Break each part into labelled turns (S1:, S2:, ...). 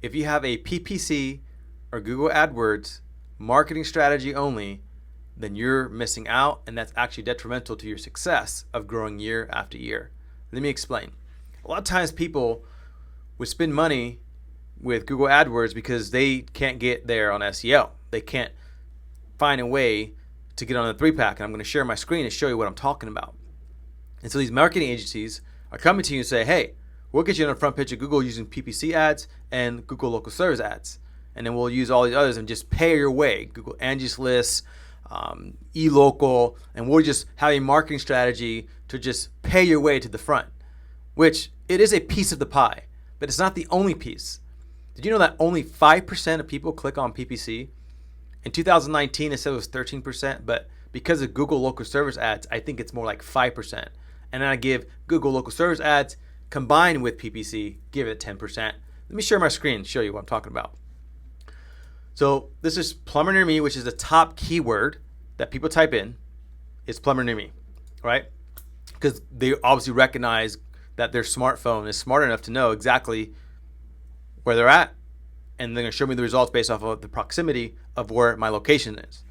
S1: if you have a PPC or Google AdWords marketing strategy only, then you're missing out, and that's actually detrimental to your success of growing year after year. Let me explain. A lot of times people would spend money with Google AdWords because they can't get there on SEO. They can't find a way to get on the 3-pack, and I'm going to share my screen and show you what I'm talking about. And so these marketing agencies are coming to you and say, hey, we'll get you on the front page of Google using PPC ads and Google local service ads. And then we'll use all these others and just pay your way. Google Angie's List, eLocal, and we'll just have a marketing strategy to just pay your way to the front, which it is a piece of the pie, but it's not the only piece. Did you know that only 5% of people click on PPC? In 2019, it said it was 13%, but because of Google local service ads, I think it's more like 5%. And then I give Google local service ads combined with PPC, give it 10%. Let me share my screen and show you what I'm talking about. So this is plumber near me, which is the top keyword that people type in. It's plumber near me, right? Because they obviously recognize that their smartphone is smart enough to know exactly where they're at, and they're going to show me the results based off of the proximity of where my location is.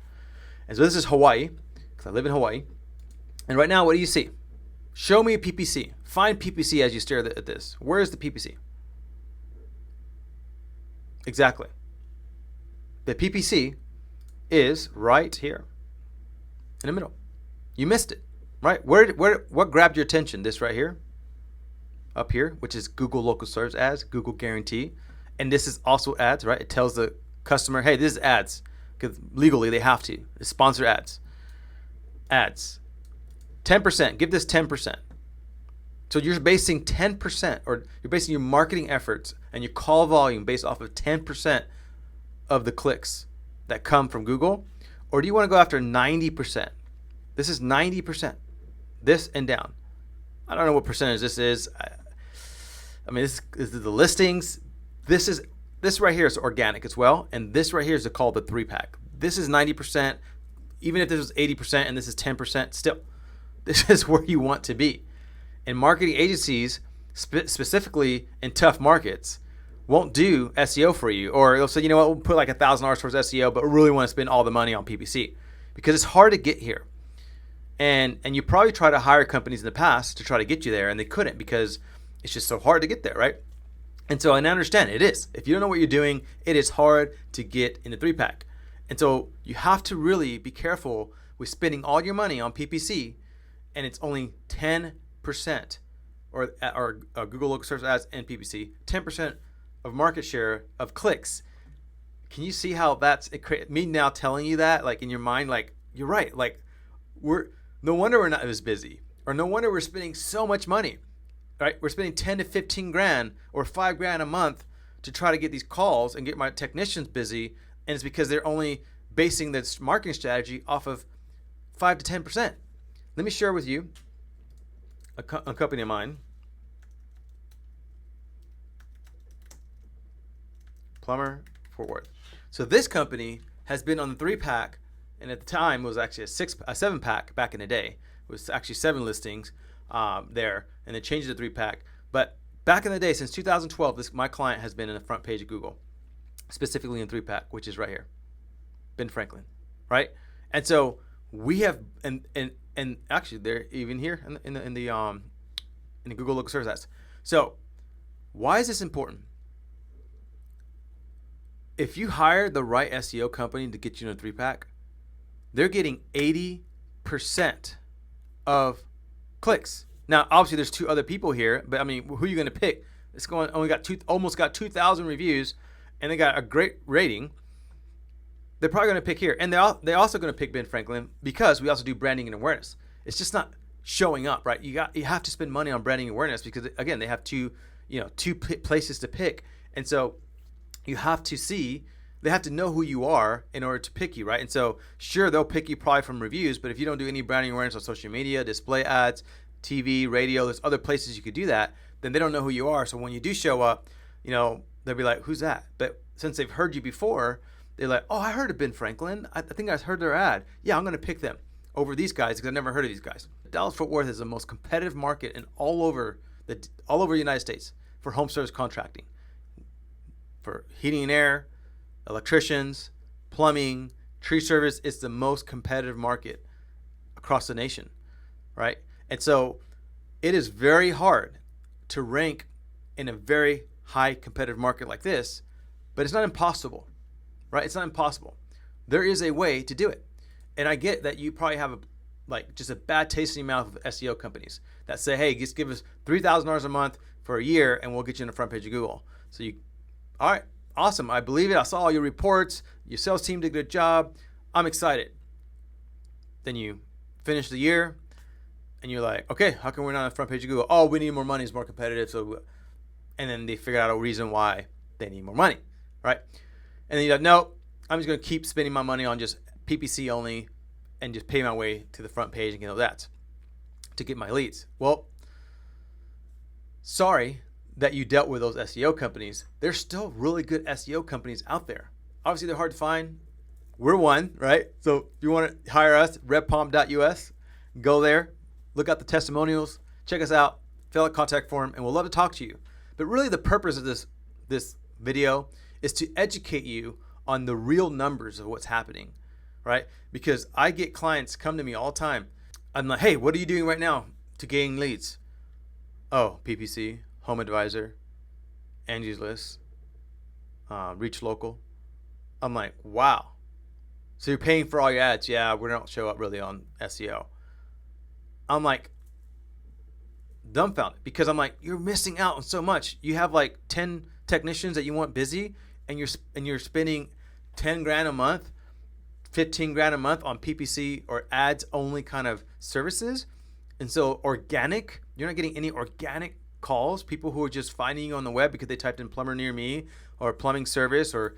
S1: And so this is Hawaii, because I live in Hawaii. And right now, what do you see? Show me a PPC. Find PPC as you stare at this. Where is the PPC? Exactly. The PPC is right here in the middle. You missed it, right? What grabbed your attention? This right here, up here, which is Google local service ads, Google guarantee. And this is also ads, right? It tells the customer, hey, this is ads, because legally they have to. It's sponsored ads. Ads. 10%. Give this 10%. So you're basing 10%, or you're basing your marketing efforts and your call volume based off of 10% of the clicks that come from Google? Or do you want to go after 90%? This is 90%. This and down. I don't know what percentage this is. I mean, this is the listings. This right here is organic as well, and this right here is called the 3-pack. This is 90%. Even if this was 80% and this is 10%, still, this is where you want to be. And marketing agencies, specifically in tough markets, won't do SEO for you, or they'll say, you know what, we'll put like $1,000 towards SEO, but we really want to spend all the money on PPC because it's hard to get here. And you probably tried to hire companies in the past to try to get you there, and they couldn't because it's just so hard to get there, right? And so I understand it is. If you don't know what you're doing, it is hard to get in the 3-pack. And so you have to really be careful with spending all your money on PPC, and it's only 10%, or Google local service ads and PPC, 10% of market share of clicks. Can you see how that's me now telling you that, like in your mind, like you're right, like no wonder we're not as busy, or no wonder we're spending so much money, right? We're spending 10 to 15 grand or $5,000 a month to try to get these calls and get my technicians busy, and it's because they're only basing this marketing strategy off of 5 to 10%. Let me share with you a company of mine, Plumber Fort Worth. So this company has been on the 3-pack, and at the time it was actually a 7-pack back in the day. It was actually 7 listings there, and they changed it to 3-pack. But back in the day, since 2012, my client has been in the front page of Google, specifically in 3-pack, which is right here, Ben Franklin, right? And so we have, and actually they're even here in the Google local service ads. So why is this important? If you hire the right SEO company to get you in a 3-pack, they're getting 80% of clicks. Now, obviously, there's 2 other people here, but I mean, who are you going to pick? It's almost got 2,000 reviews, and they got a great rating. They're probably going to pick here, and they're also going to pick Ben Franklin because we also do branding and awareness. It's just not showing up, right? You have to spend money on branding and awareness because again, they have two places to pick, and so you have to they have to know who you are in order to pick you, right? And so sure, they'll pick you probably from reviews, but if you don't do any branding awareness on social media, display ads, TV, radio, there's other places you could do that, then they don't know who you are. So when you do show up, they'll be like, who's that? But since they've heard you before, they're like, oh, I heard of Ben Franklin. I think I heard their ad. Yeah, I'm going to pick them over these guys because I've never heard of these guys. Dallas-Fort Worth is the most competitive market in all over the United States for home service contracting. for heating and air, electricians, plumbing, tree service. It's the most competitive market across the nation, right? And so it is very hard to rank in a very high competitive market like this, but it's not impossible, right? It's not impossible. There is a way to do it. And I get that you probably have just a bad taste in your mouth of SEO companies that say, hey, just give us $3,000 a month for a year and we'll get you on the front page of Google. So all right, awesome. I believe it. I saw all your reports. Your sales team did a good job. I'm excited. Then you finish the year and you're like, okay, how come we're not on the front page of Google? Oh, we need more money. It's more competitive. And then they figure out a reason why they need more money, right? And then you're like, no, I'm just going to keep spending my money on just PPC only and just pay my way to the front page and get all that to get my leads. Well, sorry that you dealt with those SEO companies. There's still really good SEO companies out there. Obviously, they're hard to find. We're one, right? So if you want to hire us, redpalm.us, go there, look at the testimonials, check us out, fill out a contact form, and we'll love to talk to you. But really the purpose of this video is to educate you on the real numbers of what's happening, right? Because I get clients come to me all the time. I'm like, hey, what are you doing right now to gain leads? Oh, PPC, Home Advisor, Angie's List, Reach Local. I'm like, wow. So you're paying for all your ads? Yeah, we don't show up really on SEO. I'm like, dumbfounded, because I'm like, you're missing out on so much. You have like 10 technicians that you want busy, and you're spending 10 grand a month, 15 grand a month on PPC or ads only kind of services. And so organic, you're not getting any organic calls, people who are just finding you on the web because they typed in plumber near me or plumbing service, or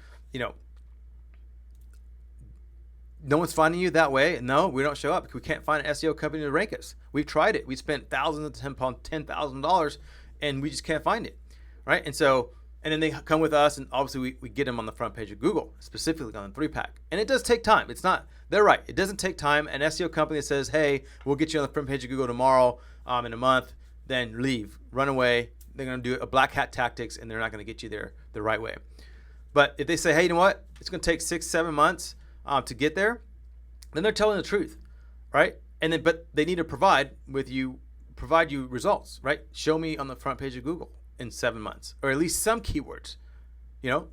S1: no one's finding you that way. No, we don't show up because we can't find an SEO company to rank us. We've tried it. We spent thousands upon $10,000 and we just can't find it, right? And then they come with us, and obviously we get them on the front page of Google, specifically on the 3-pack. And it does take time. They're right. It doesn't take time. An SEO company that says, hey, we'll get you on the front page of Google tomorrow, in a month, then leave, run away. They're going to do a black hat tactics, and they're not going to get you there the right way. But if they say, hey, you know what? It's going to take 6-7 months to get there, then they're telling the truth, right? But they need to provide you results, right? Show me on the front page of Google in 7 months, or at least some keywords.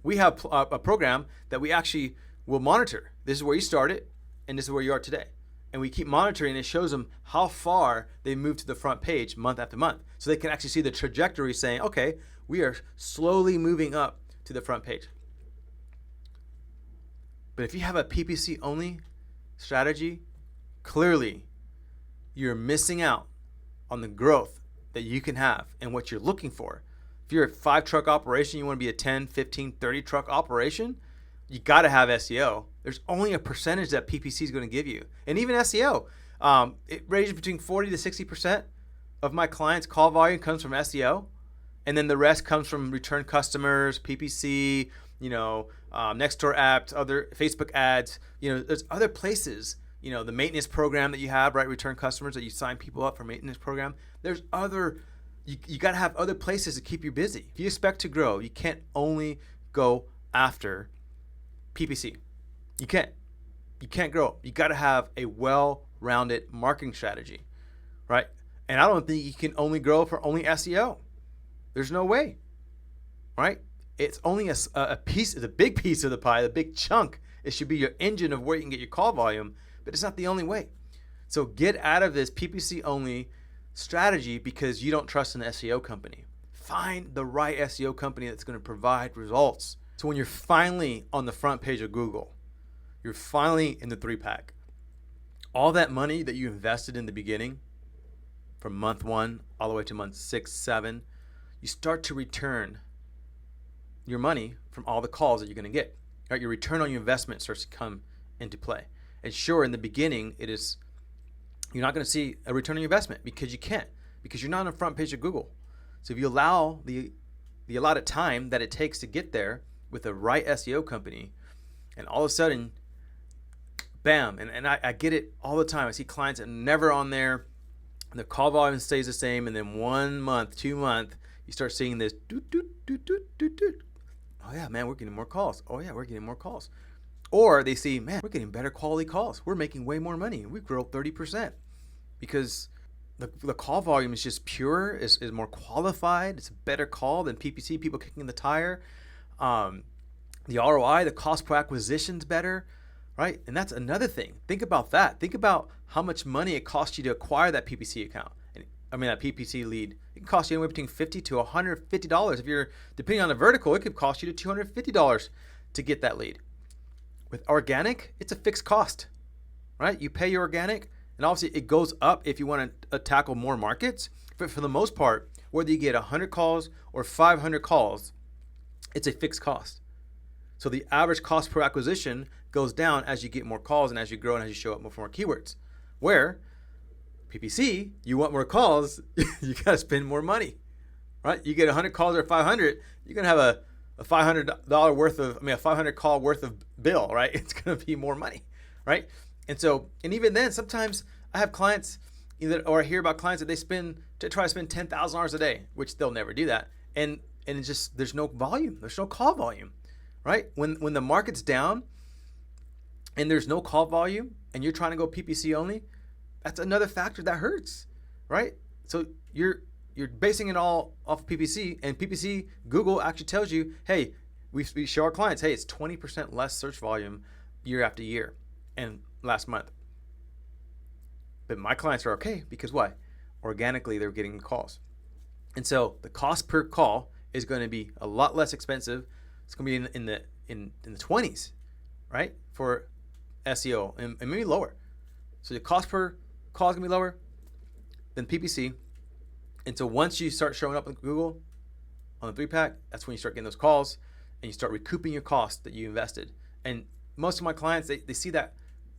S1: We have a program that we actually will monitor. This is where you started, and this is where you are today. And we keep monitoring, and it shows them how far they move to the front page month after month. So they can actually see the trajectory saying, okay, we are slowly moving up to the front page. But if you have a PPC only strategy, clearly you're missing out on the growth that you can have and what you're looking for. If you're a 5-truck operation, you want to be a 10, 15, 30 truck operation, you got to have SEO. There's only a percentage that PPC is going to give you. And even SEO, it ranges between 40 to 60% of my clients' call volume comes from SEO. And then the rest comes from return customers, PPC, next door apps, other Facebook ads. There's other places, the maintenance program that you have, right? Return customers that you sign people up for maintenance program. There's you got to have other places to keep you busy. If you expect to grow, you can't only go after PPC. You can't grow. You got to have a well-rounded marketing strategy, right? And I don't think you can only grow for only SEO. There's no way, right? It's only a piece, it's a big piece of the pie, the big chunk. It should be your engine of where you can get your call volume, but it's not the only way. So get out of this PPC only strategy because you don't trust an SEO company. Find the right SEO company that's going to provide results. So when you're finally on the front page of Google, you're finally in the 3-pack, all that money that you invested in the beginning, from month 1 all the way to month 6, 7, you start to return your money from all the calls that you're going to get. Right? Your return on your investment starts to come into play. And sure, in the beginning, you're not going to see a return on your investment because you can't, because you're not on the front page of Google. So if you allow the allotted time that it takes to get there with the right SEO company, and all of a sudden, bam, and I get it all the time. I see clients that are never on there, and the call volume stays the same, and then 1 month, 2 months, you start seeing this Oh yeah, man, we're getting more calls. Oh yeah, we're getting more calls. Or they see, man, we're getting better quality calls. We're making way more money. We grow 30% because the call volume is just pure, is more qualified. It's a better call than PPC, people kicking the tire. The ROI, the cost per acquisition is better, right? And that's another thing. Think about that. Think about how much money it costs you to acquire that PPC account. That PPC lead. It can cost you anywhere between $50 to $150. If you're, depending on the vertical, it could cost you to $250 to get that lead. With organic, it's a fixed cost, right? You pay your organic, and obviously it goes up if you want to tackle more markets. But for the most part, whether you get 100 calls or 500 calls, it's a fixed cost. So the average cost per acquisition goes down as you get more calls and as you grow and as you show up for more keywords. Where PPC, you want more calls, you got to spend more money, right? You get 100 calls or 500, you're going to have a $500 worth of, a 500 call worth of bill, right? It's going to be more money, right? And so, and even then, sometimes I have clients or I hear about clients that they try to spend $10,000 a day, which they'll never do that. And it's just, there's no volume, there's no call volume, right? When the market's down and there's no call volume and you're trying to go PPC only, that's another factor that hurts, right? So you're basing it all off of PPC, and PPC, Google actually tells you, hey, we show our clients, hey, it's 20% less search volume year after year and last month. But my clients are okay because why? Organically, they're getting calls. And so the cost per call is going to be a lot less expensive. It's going to be in the 20s, right? For SEO and maybe lower. So the cost per call is going to be lower than PPC. And so once you start showing up on Google on the 3-pack, that's when you start getting those calls and you start recouping your cost that you invested. And most of my clients, they see that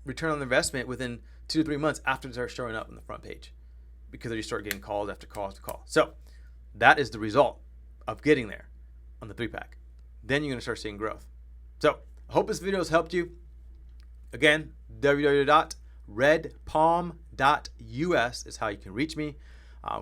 S1: return on investment within 2 to 3 months after they start showing up on the front page because they start getting calls after calls after call. So that is the result of getting there on the 3-pack. Then you're going to start seeing growth. So I hope this video has helped you. Again, www.redpalm.us is how you can reach me.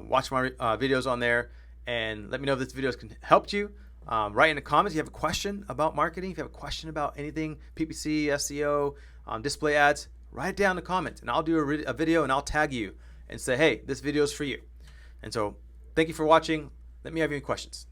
S1: Watch my videos on there and let me know if this video has helped you. Write in the comments if you have a question about marketing, if you have a question about anything, PPC, SEO, display ads, write it down in the comments and I'll do a video and I'll tag you and say, hey, this video is for you. And so thank you for watching. Let me know if you have any questions.